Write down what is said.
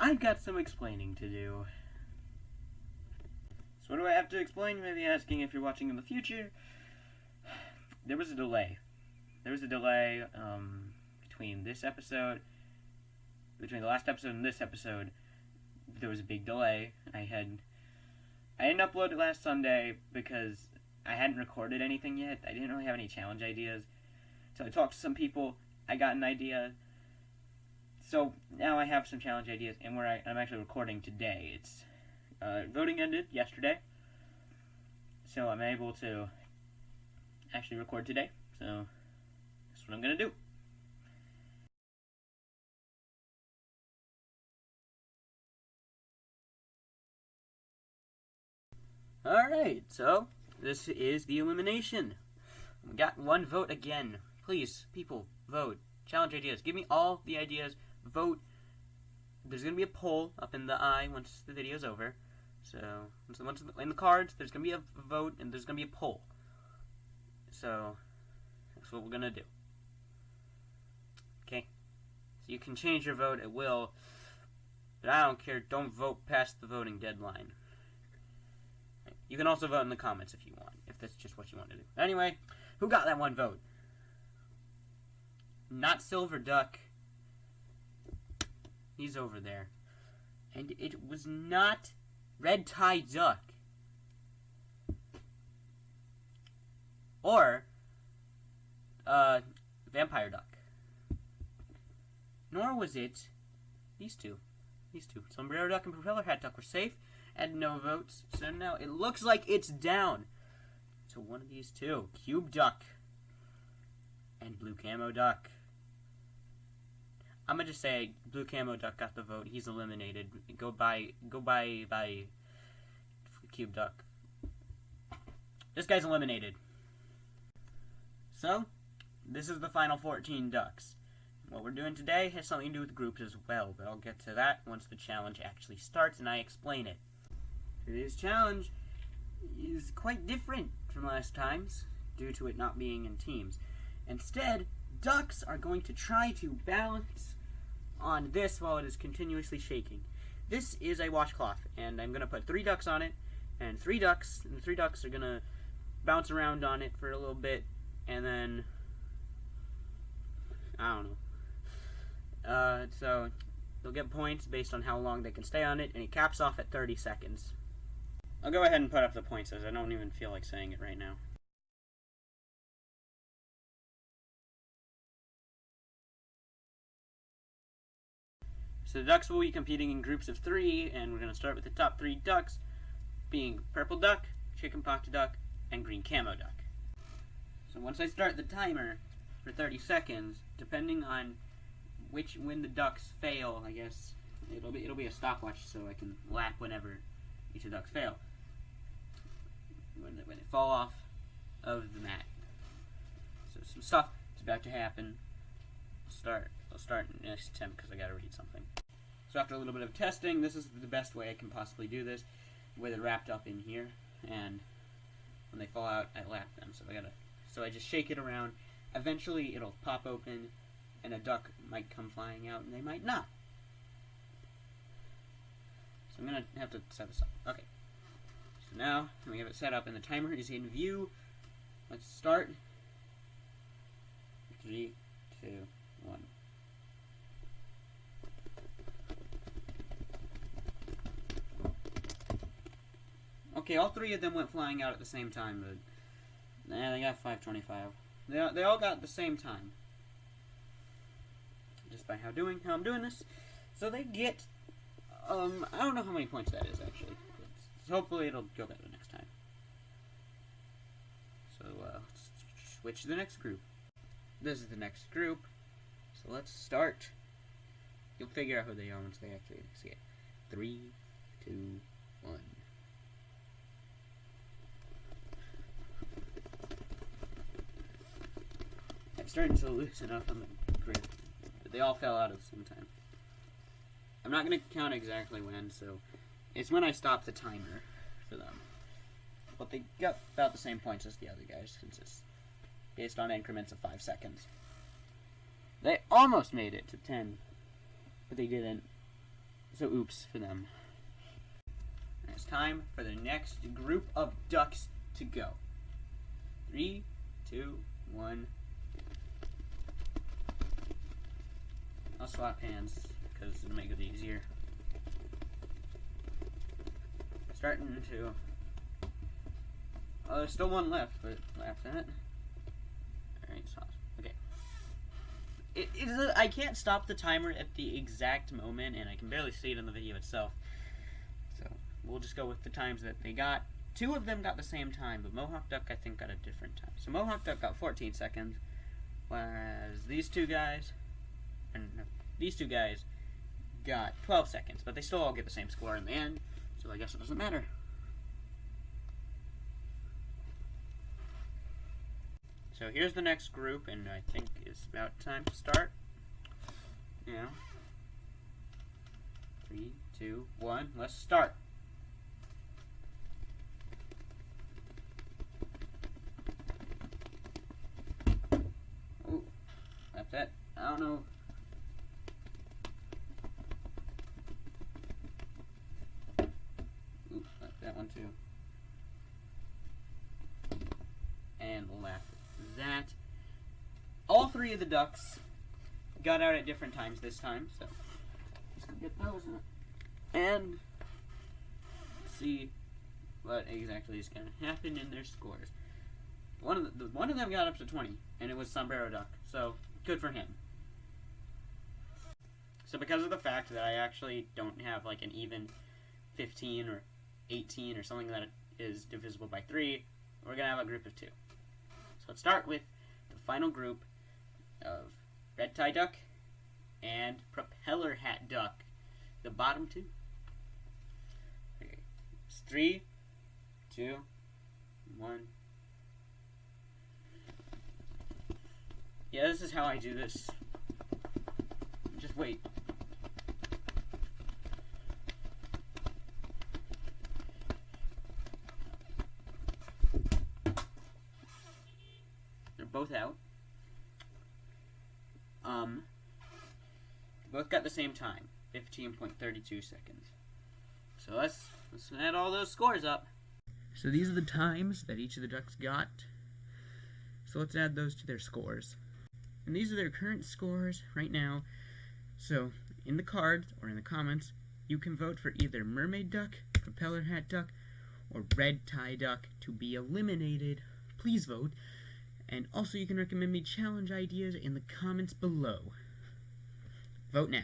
I've got some explaining to do. So what do I have to explain? You may be asking if you're watching in the future. There was a delay. Between this episode, between the last episode and this episode. There was a big delay. I didn't upload it last Sunday because I hadn't recorded anything yet. I didn't really have any challenge ideas. So I talked to some people. I got an idea. So now I have some challenge ideas, and I'm actually recording today. It's voting ended yesterday, so I'm able to actually record today. So that's what I'm gonna do. Alright, so this is the elimination. We got one vote again. Please, people, vote. Challenge ideas. Give me all the ideas. Vote. There's going to be a poll up in the eye once the video's over. So, once in the cards, there's going to be a vote and there's going to be a poll. So, that's what we're going to do. Okay? So you can change your vote at will, but I don't care. Don't vote past the voting deadline. You can also vote in the comments if you want, if that's just what you want to do. Anyway, who got that one vote? Not Silver Duck. He's over there. And it was not Red Tie Duck. Or Vampire Duck. Nor was it these two. Sombrero Duck and Propeller Hat Duck were safe and no votes. So now it looks like it's down to one of these two. Cube Duck and Blue Camo Duck. I'm gonna just say Blue Camo Duck got the vote. He's eliminated. Go by Cube Duck. This guy's eliminated. So, this is the final 14 ducks. What we're doing today has something to do with groups as well, but I'll get to that once the challenge actually starts and I explain it. Today's challenge is quite different from last time's due to it not being in teams. Instead, ducks are going to try to balance on this while it is continuously shaking. This is a washcloth, and I'm going to put 3 ducks on it, and the 3 ducks are going to bounce around on it for a little bit, and then, I don't know. So, they'll get points based on how long they can stay on it, and it caps off at 30 seconds. I'll go ahead and put up the points as I don't even feel like saying it right now. So the ducks will be competing in groups of 3, and we're going to start with the top 3 ducks, being Purple Duck, Chicken Pox Duck, and Green Camo Duck. So once I start the timer for 30 seconds, depending on when the ducks fail, I guess it'll be a stopwatch, so I can lap whenever each of the ducks fail. When they fall off of the mat. So some stuff is about to happen. I'll start next attempt because I gotta read something. So after a little bit of testing, this is the best way I can possibly do this, where they're wrapped up in here, and when they fall out, I lap them. So I just shake it around. Eventually, it'll pop open, and a duck might come flying out, and they might not. So I'm gonna have to set this up. Okay. So now we have it set up, and the timer is in view. Let's start. 3, 2, 1. Okay, all 3 of them went flying out at the same time, but they got 525. They all got the same time, just by how I'm doing this. So they get I don't know how many points that is actually. But hopefully it'll go better next time. So let's switch to the next group. This is the next group. So let's start. You'll figure out who they are once they actually see it. 3, 2, 1. I'm starting to loosen up on the grip. But they all fell out at the same time. I'm not going to count exactly when, so it's when I stop the timer for them. But they got about the same points as the other guys, since it's based on increments of 5 seconds. They almost made it to 10, but they didn't. So oops for them. And it's time for the next group of ducks to go. 3, 2, 1. I'll swap hands because it'll make it easier. Starting to... Oh, there's still one left, but laugh at. Alright, swap. Okay. I can't stop the timer at the exact moment, and I can barely see it in the video itself. So, we'll just go with the times that they got. 2 of them got the same time, but Mohawk Duck, I think, got a different time. So Mohawk Duck got 14 seconds, whereas these two guys got 12 seconds, but they still all get the same score in the end, so I guess it doesn't matter. So here's the next group, and I think it's about time to start. Yeah. 3, 2, 1, let's start. Oh, that's that. I don't know. Ooh, that's that one too. And we'll laugh at that. All 3 of the ducks got out at different times this time, so let's go get those and see what exactly is going to happen in their scores. One of them got up to 20, and it was Sombrero Duck, so good for him. So because of the fact that I actually don't have like an even 15 or 18 or something that is divisible by 3, we're going to have a group of 2. So let's start with the final group of Red Tie Duck and Propeller Hat Duck, the bottom 2. Okay, it's 3, 2, 1. Yeah, this is how I do this. Just wait. They're both out. Both got the same time, 15.32 seconds. So let's add all those scores up. So these are the times that each of the ducks got. So let's add those to their scores. And these are their current scores right now. So in the cards or in the comments, you can vote for either Mermaid Duck, Propeller Hat Duck, or Red Tie Duck to be eliminated. Please vote. And also you can recommend me challenge ideas in the comments below. Vote now.